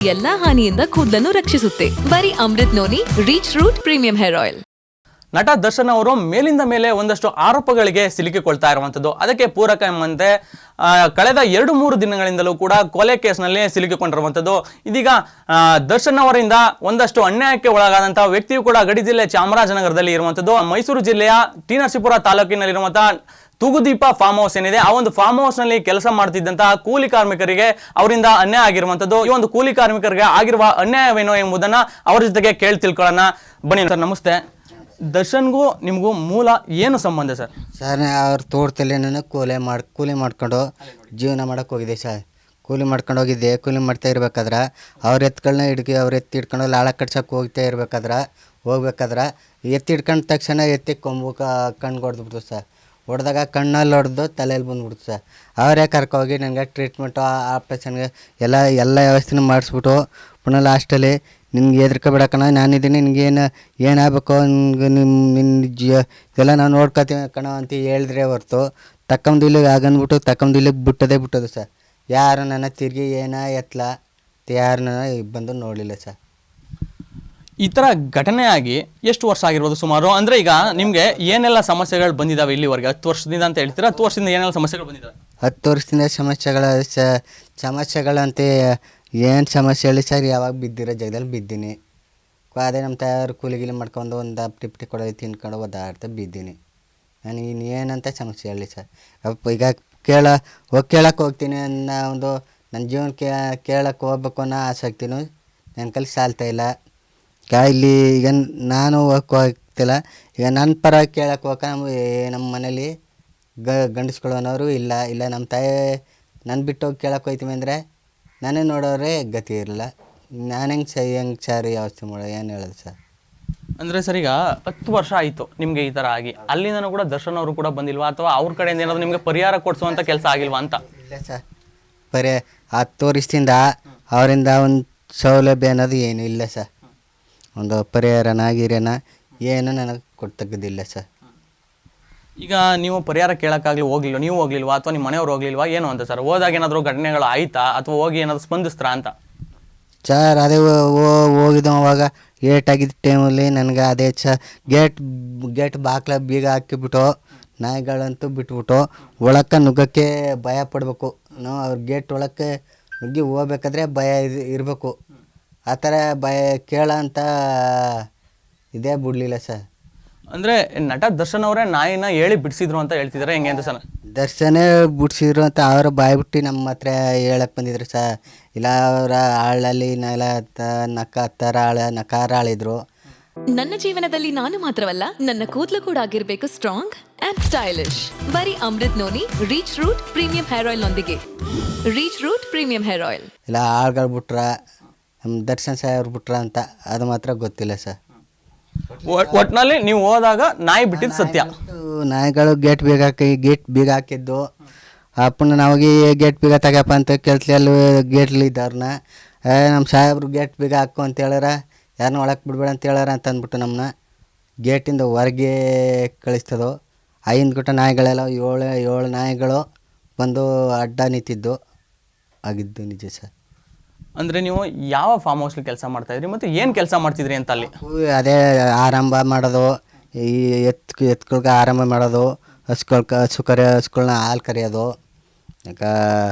ಎಲ್ಲಾ ಹಾನಿಯಿಂದ ಕೂದಲನ್ನು ರಕ್ಷಿಸುತ್ತೆ. ಬರೀ Amrut noni reach root premium hair oil. ನಟ ದರ್ಶನ್ ಅವರು ಮೇಲಿಂದ ಮೇಲೆ ಒಂದಷ್ಟು ಆರೋಪಗಳಿಗೆ ಸಿಲುಕಿಕೊಳ್ತಾ ಇರುವಂಥದ್ದು. ಅದಕ್ಕೆ ಪೂರಕ ಎಂಬಂತೆ ಕಳೆದ 2-3 ದಿನಗಳಿಂದಲೂ ಕೂಡ ಕೊಲೆ ಕೇಸ್ನಲ್ಲಿ ಸಿಲುಕಿಕೊಂಡಿರುವಂಥದ್ದು. ಇದೀಗ ದರ್ಶನ್ ಅವರಿಂದ ಒಂದಷ್ಟು ಅನ್ಯಾಯಕ್ಕೆ ಒಳಗಾದಂತಹ ವ್ಯಕ್ತಿಯು ಕೂಡ ಗಡಿ ಜಿಲ್ಲೆ ಚಾಮರಾಜನಗರದಲ್ಲಿ ಇರುವಂಥದ್ದು. ಮೈಸೂರು ಜಿಲ್ಲೆಯ ಟಿ ನರಸೀಪುರ ತಾಲೂಕಿನಲ್ಲಿರುವಂತಹ ತೂಗುದೀಪ ಫಾರ್ಮ್ ಹೌಸ್ ಏನಿದೆ, ಆ ಒಂದು ಫಾರ್ಮ್ ಹೌಸ್ ನಲ್ಲಿ ಕೆಲಸ ಮಾಡ್ತಿದ್ದಂತಹ ಕೂಲಿ ಕಾರ್ಮಿಕರಿಗೆ ಅವರಿಂದ ಅನ್ಯಾಯ ಆಗಿರುವಂಥದ್ದು. ಈ ಒಂದು ಕೂಲಿ ಕಾರ್ಮಿಕರಿಗೆ ಆಗಿರುವ ಅನ್ಯಾಯವೇನೋ ಎಂಬುದನ್ನ ಅವರ ಜೊತೆಗೆ ಕೇಳಿ ತಿಳ್ಕೊಳ್ಳೋಣ ಬನ್ನಿ. ಸರ್ ನಮಸ್ತೆ. ದರ್ಶನ್ಗೂ ನಿಮಗೂ ಮೂಲ ಏನು ಸಂಬಂಧ ಸರ್? ಸರ್ ಅವ್ರ ತೋಟದಲ್ಲಿ ನಾನು ಕೂಲಿ ಮಾಡ್ಕೊಂಡು ಜೀವನ ಮಾಡೋಕೆ ಹೋಗಿದ್ದೆ ಸರ್. ಕೂಲಿ ಮಾಡ್ಕೊಂಡು ಹೋಗಿದ್ದೆ. ಕೂಲಿ ಮಾಡ್ತಾ ಇರ್ಬೇಕಾದ್ರೆ ಅವ್ರ ಎತ್ತುಗಳನ್ನ ಎತ್ತಿ ಹಿಡ್ಕೊಂಡು ಲಾಳ ಕಟ್ಸೋಕೆ ಹೋಗ್ಬೇಕಾದ್ರೆ ಎತ್ತಿ ಹಿಡ್ಕೊಂಡ ತಕ್ಷಣ ಎತ್ತಿ ಕೊಂಬು ಕಣ್ಣು ಹೊಡೆದ್ಬಿಡ್ತು ಸರ್. ಹೊಡೆದಾಗ ಕಣ್ಣಲ್ಲಿ ಹೊಡೆದು ತಲೆಯಲ್ಲಿ ಬಂದ್ಬಿಡ್ತು ಸರ್. ಅವರೇ ಕರ್ಕೋಗಿ ನನಗೆ ಟ್ರೀಟ್ಮೆಂಟು ಆಪ್ರೇಷನ್ಗೆ ಎಲ್ಲ ವ್ಯವಸ್ಥೆನೂ ಮಾಡಿಸ್ಬಿಟ್ಟು ಪುನಃ ಲಾಸ್ಟಲ್ಲಿ ನಿನ್ಗೆ ಹೆದರ್ಕೊಬೇಡಕಣ, ನಾನಿದ್ದೀನಿ, ನಿನಗೇನು ಏನಾಗಬೇಕು, ನಿನ್ನ ಇದೆಲ್ಲ ನಾವು ನೋಡ್ಕೊತೀವಿ ಕಣೋ ಅಂತ ಹೇಳಿದ್ರೆ ಹೊರ್ತು ತಕ್ಕಂದಿಲ್ಲಿಗೆ ಬಿಟ್ಟೋದು ಸರ್. ಯಾರು ನನ್ನ ತಿರುಗಿ ಎತ್ತಲ ಯಾರನ್ನ ಬಂದು ನೋಡಲಿಲ್ಲ ಸರ್. ಈ ಥರ ಘಟನೆ ಆಗಿ ಎಷ್ಟು ವರ್ಷ ಆಗಿರ್ಬೋದು ಸುಮಾರು? ಅಂದರೆ ಈಗ ನಿಮಗೆ ಏನೆಲ್ಲ ಸಮಸ್ಯೆಗಳು ಬಂದಿದ್ದಾವೆ ಇಲ್ಲಿವರೆಗೆ? 10 ವರ್ಷದಿಂದ ಅಂತ ಹೇಳ್ತೀರಾ? 10 ವರ್ಷದಿಂದ ಏನೆಲ್ಲ ಸಮಸ್ಯೆಗಳು ಬಂದಿದ್ದಾವೆ? 10 ವರ್ಷದಿಂದ ಸಮಸ್ಯೆಗಳಂತೆ ಏನು ಸಮಸ್ಯೆ ಹೇಳಿ ಸರ್? ಯಾವಾಗ ಬಿದ್ದಿರೋ ಜಾಗದಲ್ಲಿ ಬಿದ್ದೀನಿ. ಅದೇ ನಮ್ಮ ತಾಯಿಯವ್ರು ಕೂಲಿಗಿಲಿ ಮಾಡ್ಕೊಂಡು ಒಂದು ಟಿಪ್ಟಿ ಕೊಡೋದು ತಿನ್ಕೊಂಡು ಓದಾಡ್ತಾ ಬಿದ್ದೀನಿ. ನಾನು ಇನ್ನೇನಂತ ಸಮಸ್ಯೆ ಹೇಳಿ ಸರ್? ಈಗ ಕೇಳಕ್ಕೆ ಹೋಗ್ತೀನಿ ಅನ್ನೋ ಒಂದು ನನ್ನ ಜೀವನಕ್ಕೆ ಕೇಳಕ್ಕೆ ಹೋಗ್ಬೇಕು ಅನ್ನೋ ಆಸಕ್ತಿನೂ ನನ್ನ ಕೈಲಿ ಸಾಲ್ತಾ ಇಲ್ಲ. ಇಲ್ಲಿ ಈಗ ನಾನು ಹೋಗ್ತಿಲ್ಲ. ಈಗ ನನ್ನ ಪರ ಕೇಳಕ್ಕೆ ನಮ್ಮ ಮನೇಲಿ ಗಂಡಸ್ಕೊಳ್ಳೋನವರು ಇಲ್ಲ ನಮ್ಮ ತಾಯಿ ನನ್ನ ಬಿಟ್ಟು ಹೋಗಿ ಕೇಳಕ್ಕೆ ಹೋಗ್ತೀವಿ ಅಂದರೆ ನಾನೇ ನೋಡೋರೆ ಗತಿ ಇರಲ್ಲ. ನಾನು ಹೆಂಗೆ ಸರ್ ವ್ಯವಸ್ಥೆ ಮಾಡೋ ಏನು ಹೇಳೋದು ಸರ್? ಅಂದರೆ ಸರ್ ಈಗ 10 ವರ್ಷ ಆಯಿತು ನಿಮಗೆ ಈ ಥರ ಆಗಿ, ಅಲ್ಲಿಂದನೂ ಕೂಡ ದರ್ಶನ್ ಅವರು ಕೂಡ ಬಂದಿಲ್ವಾ, ಅಥವಾ ಅವ್ರ ಕಡೆಯಿಂದ ಏನಾದರೂ ನಿಮಗೆ ಪರಿಹಾರ ಕೊಡಿಸುವಂಥ ಕೆಲಸ ಆಗಿಲ್ವಾ ಅಂತ? ಇಲ್ಲ ಸರ್, 10 ವರ್ಷದಿಂದ ಅವರಿಂದ ಒಂದು ಸೌಲಭ್ಯ ಅನ್ನೋದು ಏನೂ ಇಲ್ಲ ಸರ್. ಒಂದು ಪರಿಹಾರನ ಏನು ನನಗೆ ಕೊಡ್ತಕ್ಕದಿಲ್ಲ ಸರ್. ಈಗ ನೀವು ಪರಿಹಾರ ಕೇಳೋಕ್ಕಾಗಲಿ ನೀವು ಹೋಗ್ಲಿಲ್ವಾ, ಅಥವಾ ನಿಮ್ಮ ಮನೆಯವ್ರು ಹೋಗ್ಲಿಲ್ವಾ ಏನು ಅಂತ ಸರ್? ಹೋದಾಗ ಏನಾದರೂ ಘಟನೆಗಳು ಆಯ್ತಾ, ಅಥವಾ ಹೋಗಿ ಏನಾದರೂ ಸ್ಪಂದಿಸ್ತ್ರಾ ಅಂತ? ಸರ್ ಅದೇ ಹೋಗಿದ್ದು ಅವಾಗ ಲೇಟಾಗಿದ್ದ ಟೈಮಲ್ಲಿ ನನಗೆ ಅದೇ ಗೇಟ್ ಬಾಕ್ಲ ಬೀಗ ಹಾಕಿಬಿಟ್ಟು ನಾಯಿಗಳಂತೂ ಬಿಟ್ಬಿಟ್ಟು ಒಳಕ್ಕೆ ನುಗ್ಗಕ್ಕೆ ಭಯ ಪಡಬೇಕು ನಾವು. ಅವ್ರ ಗೇಟ್ ಒಳಕ್ಕೆ ನುಗ್ಗಿ ಹೋಗ್ಬೇಕಾದ್ರೆ ಭಯ ಇರಬೇಕು. ಆ ಥರ ಭಯ ಕೇಳೋಂಥ ಇದೇ ಬಿಡಲಿಲ್ಲ ಸರ್. ಅಂದರೆ ನಟ ದರ್ಶನ್ ಅವರೇ ನಾಯಿನ ಹೇಳಿ ಬಿಡಿಸಿದ್ರು ಅಂತ ಹೇಳ್ತಿದ್ದಾರೆ, ಹೆಂಗೆ ಅಂತ ಸರ್? ದರ್ಶನೇ ಬಿಡಿಸಿದ್ರು ಅಂತ ಅವರ ಬಾಯ್ಬಿಟ್ಟು ನಮ್ಮ ಹತ್ರ ಹೇಳಕ್ಕೆ ಬಂದಿದ್ರು ಸರ್. ಇಲ್ಲ ಅವರ ಆಳಲ್ಲಿ ನಕಾರ ಆಳಿದ್ರು. ನನ್ನ ಜೀವನದಲ್ಲಿ ನಾನು ಮಾತ್ರವಲ್ಲ, ನನ್ನ ಕೂದಲು ಕೂಡ ಆಗಿರ್ಬೇಕು ಸ್ಟ್ರಾಂಗ್ ಅಂಡ್ ಸ್ಟೈಲಿಶ್. ಬರೀ Amrut noni reach root premium hair oil ನೊಂದಿಗೆ. Rich root premium hair oil. ಇಲ್ಲ ಆಳ್ಗಳು ಬಿಟ್ರ ನಮ್ಮ ದರ್ಶನ್ ಸಾಹೇಬ್ರು ಬಿಟ್ರ ಅಂತ ಅದು ಮಾತ್ರ ಗೊತ್ತಿಲ್ಲ ಸರ್. ಒಟ್ಟಿನಲ್ಲಿ ನೀವು ಹೋದಾಗ ನಾಯಿ ಬಿಟ್ಟಿದ್ದು ಸತ್ಯ? ನಾಯಿಗಳು ಗೇಟ್ ಬೀಗ ಹಾಕಿದ್ದು. ಪುನಃ ನಾವಾಗಿ ಗೇಟ್ ಬೀಗ ತಗಪ್ಪ ಅಂತ ಕೇಳ್ತಿ. ಅಲ್ಲಿ ಗೇಟ್ಲಿ ಇದ್ದವ್ರನ್ನ ನಮ್ಮ ಸಾಹೇಬ್ರು ಗೇಟ್ ಬೀಗ ಹಾಕು ಅಂತ ಹೇಳ್ಯಾರ, ಯಾರನ್ನ ಒಳಗೆ ಬಿಡ್ಬೇಡ ಅಂತ ಹೇಳ್ಯಾರ ಅಂತ ಅಂದ್ಬಿಟ್ಟು ನಮ್ಮನ್ನ ಗೇಟಿಂದ ಹೊರಗೆ ಕಳಿಸ್ತದೋ. ಹಿಂದ್ಬಿಟ್ಟು ನಾಯಿಗಳೆಲ್ಲ 7 ನಾಯಿಗಳು ಬಂದು ಅಡ್ಡ ನಿಂತಿದ್ದು ಆಗಿದ್ದು ನಿಜ ಸರ್. ಅಂದರೆ ನೀವು ಯಾವ ಫಾರ್ಮ್ ಹೌಸ್ಲಿ ಕೆಲಸ ಮಾಡ್ತಾಯಿದ್ರಿ ಮತ್ತು ಏನು ಕೆಲಸ ಮಾಡ್ತಿದ್ರಿ ಅಂತ ಅಲ್ಲಿ? ಅದೇ ಆರಂಭ ಮಾಡೋದು, ಈ ಎತ್ತುಗಳ್ಗೆ ಆರಂಭ ಮಾಡೋದು, ಹಸುಗಳನ್ನ ಹಾಲು ಕರೆಯೋದು. ಈಗ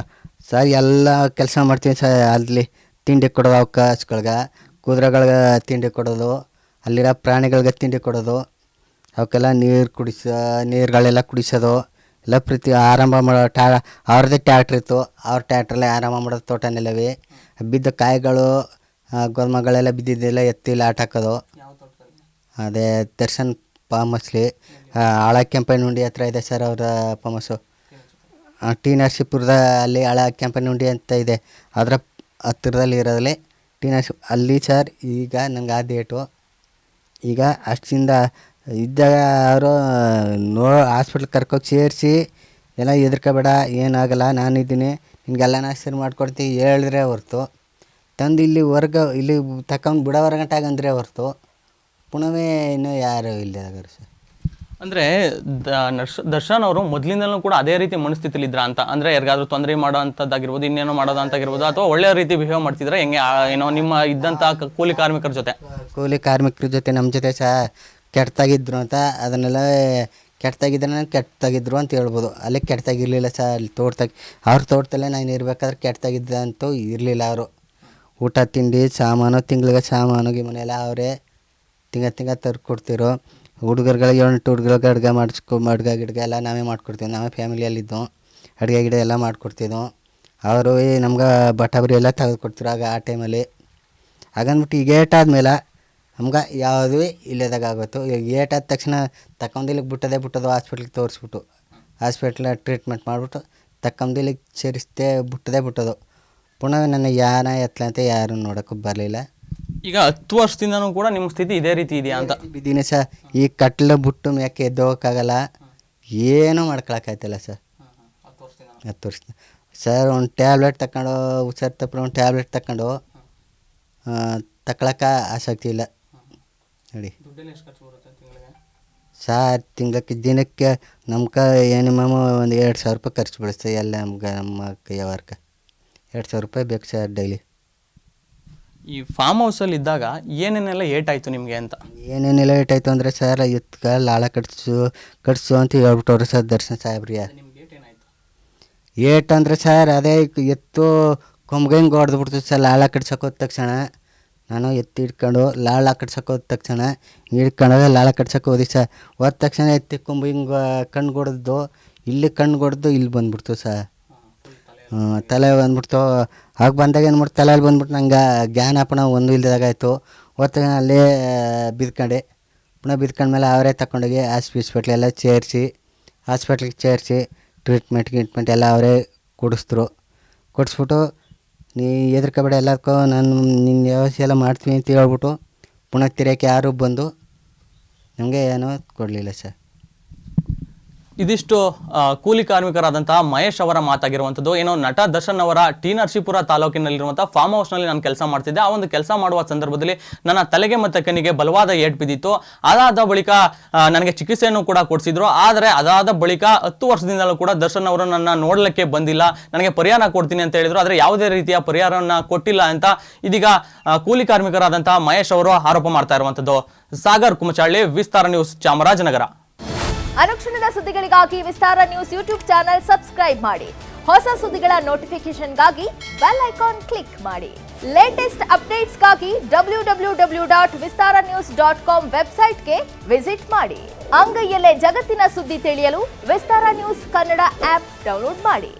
ಸರ್ ಎಲ್ಲ ಕೆಲಸ ಮಾಡ್ತೀವಿ ಸರ್. ಅಲ್ಲಿ ತಿಂಡಿ ಕೊಡೋದು, ಅವಕ್ಕೆ ಹಸುಗಳ್ಗೆ, ಕುದುರೆಗಳ್ಗೆ ತಿಂಡಿ ಕೊಡೋದು, ಅಲ್ಲಿರೋ ಪ್ರಾಣಿಗಳಿಗೆ ತಿಂಡಿ ಕೊಡೋದು, ಅವಕ್ಕೆಲ್ಲ ನೀರುಗಳೆಲ್ಲ ಕುಡಿಸೋದು ಎಲ್ಲ ಆರಂಭ ಮಾಡೋ. ಅವ್ರದ್ದೇ ಟ್ಯಾಕ್ಟ್ರ್ ಇತ್ತು, ಅವ್ರ ಟ್ಯಾಕ್ಟ್ರಲ್ಲೇ ಆರಂಭ ಮಾಡೋದು. ತೋಟನೆಲ್ಲವೇ ಬಿದ್ದ ಕಾಯಿಗಳು ಗೋಲ್ಮಗಳೆಲ್ಲ ಬಿದ್ದಿದ್ದೆಲ್ಲ ಎತ್ತಿಲ್ಲ ಆಟ ಹಾಕೋದು. ಅದೇ ದರ್ಶನ್ ಫಾರ್ಮ್ ಹೌಸ್ಲಿ ಹಳ ಕೆಂಪನಹುಂಡಿ ಹತ್ರ ಇದೆ ಸರ್ ಅವರ ಫಾರ್ಮ್ ಹೌಸು. ಟಿ ನರಸೀಪುರದ ಅಲ್ಲಿ ಹಳ ಕೆಂಪನಹುಂಡಿ ಅಂತ ಇದೆ, ಅದರ ಹತ್ತಿರದಲ್ಲಿ ಇರೋದಲ್ಲಿ ಟಿ ನರಸೀಪುರ ಅಲ್ಲಿ ಸರ್. ಈಗ ನನಗೆ ಆ ಡೇಟು ಈಗ ಅಷ್ಟಿಂದ ಇದ್ದಾಗ ಅವರು ಹಾಸ್ಪಿಟ್ಲಿಗೆ ಕರ್ಕೋಗಿ ಸೇರಿಸಿ ಎಲ್ಲ ಹೆದರ್ಕೋಬೇಡ, ಏನಾಗಲ್ಲ, ನಾನಿದ್ದೀನಿ, ನಿನಗೆಲ್ಲ ಸರಿ ಮಾಡ್ಕೊಡ್ತೀವಿ ಹೇಳಿದ್ರೆ ಹೊರ್ತು ತಂದು ಇಲ್ಲಿ ತಗೊಂಡು ಬಿಡೋವರೆಗಂಟಾಗಂದ್ರೆ ಹೊರ್ತು ಪುನಃ ಇನ್ನೂ ಯಾರು ಇಲ್ಲದಾಗರು ಸರ್. ಅಂದ್ರೆ ದರ್ಶನ್ ಅವರು ಮೊದಲಿಂದಲೂ ಕೂಡ ಅದೇ ರೀತಿ ಮನಸ್ಥಿತಿಲಿ ಇದ್ರ ಅಂತ, ಅಂದ್ರೆ ಯಾರಿಗಾದ್ರೂ ತೊಂದರೆ ಮಾಡೋ ಅಂಥದ್ದಾಗಿರ್ಬೋದು, ಇನ್ನೇನೋ ಮಾಡೋದಂತಾಗಿರ್ಬೋದು, ಅಥವಾ ಒಳ್ಳೆ ರೀತಿ ಬಿಹೇವ್ ಮಾಡ್ತಿದ್ರೆ ಹೆಂಗೆ ಏನೋ ನಿಮ್ಮ ಇದ್ದಂಥ ಕೂಲಿ ಕಾರ್ಮಿಕರ ಜೊತೆ? ಕೂಲಿ ಕಾರ್ಮಿಕರ ಜೊತೆ ನಮ್ಮ ಜೊತೆ ಸಹ ಕೆಟ್ಟಾಗಿದ್ರು ಅಂತ ಅದನ್ನೆಲ್ಲ ಕೆಟ್ಟಾಗಿದ್ರು ಅಂತ ಹೇಳ್ಬೋದು. ಅಲ್ಲಿ ಕೆಟ್ಟಾಗಿರಲಿಲ್ಲ ಸಹ. ಅಲ್ಲಿ ಅವ್ರ ತೋಟದಲ್ಲೇ ನಾನು ಇರಬೇಕಾದ್ರೆ ಕೆಟ್ಟಾಗಿದ್ದ ಅಂತೂ ಇರಲಿಲ್ಲ. ಅವರು ಊಟ ತಿಂಡಿ ಸಾಮಾನು ತಿಂಗಳಿಗೆ ಸಾಮಾನು ಮನೆಯೆಲ್ಲ ಅವರೇ ತಿಂಗ ತರ್ದು ಕೊಡ್ತಿರೋ. ಹುಡುಗರುಗಳಿಗೆ 8 ಹುಡುಗರಿಗೆ ಅಡುಗೆ ಗಿಡ್ಗೆ ಎಲ್ಲ ನಾವೇ ಮಾಡ್ಕೊಡ್ತೀವಿ. ನಾವೇ ಫ್ಯಾಮಿಲಿಯಲ್ಲಿದ್ದು ಅಡುಗೆ ಗಿಡ ಎಲ್ಲ ಮಾಡ್ಕೊಡ್ತಿದ್ದೋ. ಅವರು ನಮ್ಗೆ ಬಟಾಬರಿ ಎಲ್ಲ ತೆಗೆದುಕೊಡ್ತಿರೋ ಆಗ ಆ ಟೈಮಲ್ಲಿ. ಹಾಗಂದ್ಬಿಟ್ಟು ಈಗ ಏಟಾದ್ಮೇಲೆ ನಮ್ಗೆ ಯಾವುದೂ ಇಲ್ಲದಾಗ ಆಗೋಯ್ತು. ಈಗ ಏಟಾದ ತಕ್ಷಣ ಇಲ್ಲಿಗೆ ಬಿಟ್ಟೋದು ಹಾಸ್ಪಿಟ್ಲಿಗೆ ತೋರಿಸ್ಬಿಟ್ಟು ಹಾಸ್ಪಿಟ್ಲ ಟ್ರೀಟ್ಮೆಂಟ್ ಮಾಡಿಬಿಟ್ಟು ಇಲ್ಲಿಗೆ ಸೇರಿಸ್ದೆ ಬಿಟ್ಟೋದು. ಪುನಃ ನನ್ನ ಎತ್ತಲ ಅಂತ ಯಾರೂ ನೋಡೋಕ್ಕೂ ಬರಲಿಲ್ಲ. ಈಗ 10 ವರ್ಷದಿಂದನೂ ಕೂಡ ನಿಮ್ಮ ಸ್ಥಿತಿ ಇದೇ ರೀತಿ ಇದೆಯಾ ಅಂತ? ಬಿದ್ದೀನಿ ಸರ್. ಈ ಕಟ್ಲು ಬಿಟ್ಟು ಮ್ಯಾಕೆ ಎದ್ದೋಗೋಕ್ಕಾಗಲ್ಲ, ಏನೂ ಮಾಡ್ಕೊಳಕ್ಕಾಯ್ತಲ್ಲ ಸರ್. 10 ವರ್ಷ ಸರ್. ಒಂದು ಟ್ಯಾಬ್ಲೆಟ್ ತಗೊಂಡು ಹುಷಾರು ತಪ್ಪು ಒಂದು ಟ್ಯಾಬ್ಲೆಟ್ ತಗೊಂಡು ತಗೊಳಕ್ಕೆ ಆಸಕ್ತಿ ಇಲ್ಲ ನೋಡಿ ಸರ್. ದಿನಕ್ಕೆ ನಮ್ಗೆ ಮಿನಿಮಮ್ ಒಂದು 2,000 ರೂಪಾಯಿ ಖರ್ಚು ಬೀಳಿಸ್ತೇವೆ ಎಲ್ಲ ನಮ್ಮ ವ್ಯವಹಾರಕ್ಕೆ. 2,000 ರೂಪಾಯಿ ಬೇಕು ಸರ್ ಡೈಲಿ. ಈ ಫಾರ್ಮ್ ಹೌಸಲ್ಲಿ ಇದ್ದಾಗ ಏನೇನೆಲ್ಲ ಏಟಾಯಿತು ನಿಮಗೆ ಅಂತ? ಏನೇನೆಲ್ಲ ಏಟಾಯಿತು ಅಂದರೆ ಸರ್, ಲಾಳ ಕಟ್ಸು ಅಂತ ಹೇಳ್ಬಿಟ್ಟವ್ರು ಸರ್ ದರ್ಶನ್ ಸಾಹೇಬ್ರಿಗೆ. ಏಟಂದರೆ ಸರ್ ಅದೇ ಎತ್ತು ಕೊಂಬ್ಗೆ ಹಿಂಗೆ ಹೊಡೆದ್ಬಿಡ್ತು ಸರ್. ಲಾಳ ಕಟ್ಸೋಕೆ ಹೋದ ತಕ್ಷಣ ನಾನು ಎತ್ತಿ ಹಿಡ್ಕೊಂಡು ಲಾಳ ಕಟ್ಸೋಕೆ ಹೋದ ತಕ್ಷಣ ಲಾಳ ಕಟ್ಸೋಕೆ ಹೋದಿ ಸರ್. ಹೋದ ತಕ್ಷಣ ಎತ್ತಿ ಕೊಂಬು ಹಿಂಗೆ ಕಣ್ಣು ಹೊಡೆದು ಇಲ್ಲಿ ಇಲ್ಲಿ ಬಂದ್ಬಿಡ್ತು ಸರ್. ತಲೆ ಬಂದ್ಬಿಡ್ತು. ಆಗ ಬಂದಾಗ ಏನು ಮಾಡ್ತು, ತಲೆಯಲ್ಲಿ ಬಂದ್ಬಿಟ್ಟು ನಂಗೆ ಜ್ಞಾನಪಣ ಒಂದು ಇಲ್ದಾಗಾಯಿತು. ಹೋದ ತಕ್ಷಣ ಅಲ್ಲೇ ಬಿದ್ಕೊಂಡೆ. ಪುನಃ ಬಿದ್ಕೊಂಡ್ಮೇಲೆ ಅವರೇ ತಗೊಂಡೋಗಿ ಹಾಸ್ಪಿಟ್ಲೆಲ್ಲ ಹಾಸ್ಪಿಟ್ಲಿಗೆ ಸೇರಿಸಿ ಟ್ರೀಟ್ಮೆಂಟ್ ಎಲ್ಲ ಅವರೇ ಕೊಡಿಸ್ಬಿಟ್ಟು ನೀ ಹೆದರ್ಕೋಬೇಡ ಎಲ್ಲದಕ್ಕೂ ನಾನು ನಿನ್ನ ವ್ಯವಸ್ಥೆ ಎಲ್ಲ ಮಾಡ್ತೀನಿ ಅಂತ ಹೇಳ್ಬಿಟ್ಟು ಪುನಃ ತಿರ್ಯಕ್ಕೆ ಯಾರೂ ಬಂದು ನಮಗೆ ಏನೂ ಕೊಡಲಿಲ್ಲ ಸರ್. ಇದಿಷ್ಟು ಕೂಲಿ ಕಾರ್ಮಿಕರಾದಂತಹ ಮಹೇಶ್ ಅವರ ಮಾತಾಗಿರುವಂಥದ್ದು. ಏನೋ ನಟ ದರ್ಶನ್ ಅವರ ಟಿ ನರಸೀಪುರ ತಾಲೂಕಿನಲ್ಲಿರುವಂಥ ಫಾರ್ಮ್ ಹೌಸ್ನಲ್ಲಿ ನಾನು ಕೆಲಸ ಮಾಡ್ತಿದ್ದೆ. ಆ ಒಂದು ಕೆಲಸ ಮಾಡುವ ಸಂದರ್ಭದಲ್ಲಿ ನನ್ನ ತಲೆಗೆ ಮತ್ತು ಕಣ್ಣಿಗೆ ಬಲವಾದ ಏಟು ಬಿದ್ದಿತ್ತು. ಅದಾದ ಬಳಿಕ ನನಗೆ ಚಿಕಿತ್ಸೆಯನ್ನು ಕೂಡ ಕೊಡಿಸಿದ್ರು. ಆದರೆ ಅದಾದ ಬಳಿಕ 10 ವರ್ಷದಿಂದಲೂ ಕೂಡ ದರ್ಶನ್ ಅವರು ನನ್ನ ನೋಡಲಿಕ್ಕೆ ಬಂದಿಲ್ಲ. ನನಗೆ ಪರಿಹಾರ ಕೊಡ್ತೀನಿ ಅಂತ ಹೇಳಿದ್ರು, ಆದರೆ ಯಾವುದೇ ರೀತಿಯ ಪರಿಹಾರವನ್ನು ಕೊಟ್ಟಿಲ್ಲ ಅಂತ ಇದೀಗ ಕೂಲಿ ಕಾರ್ಮಿಕರಾದಂತಹ ಮಹೇಶ್ ಅವರು ಆರೋಪ ಮಾಡ್ತಾ ಇರುವಂಥದ್ದು. ಸಾಗರ್ ಕುಮಚಾಳ್ಳಿ, ವಿಸ್ತಾರ ನ್ಯೂಸ್, ಚಾಮರಾಜನಗರ. ಅನುಕ್ಷಣದ ಸುದ್ದಿಗಳಿಗಾಗಿ ವಿಸ್ತಾರ ನ್ಯೂಸ್ ಯೂಟ್ಯೂಬ್ ಚಾನೆಲ್ ಸಬ್ಸ್ಕ್ರೈಬ್ ಮಾಡಿ. ಹೊಸ ಸುದ್ದಿಗಳ ನೋಟಿಫಿಕೇಶನ್ಗಾಗಿ ಬೆಲ್ ಐಕಾನ್ ಕ್ಲಿಕ್ ಮಾಡಿ. ಲೇಟೆಸ್ಟ್ ಅಪ್ಡೇಟ್ಸ್ಗಾಗಿ www.vistaranews.com ವೆಬ್ಸೈಟ್ಗೆ ವಿಸಿಟ್ ಮಾಡಿ. ಅಂಗೈಯಲ್ಲೇ ಜಗತ್ತಿನ ಸುದ್ದಿ ತಿಳಿಯಲು ವಿಸ್ತಾರ ನ್ಯೂಸ್ ಕನ್ನಡ ಆಪ್ ಡೌನ್ಲೋಡ್ ಮಾಡಿ.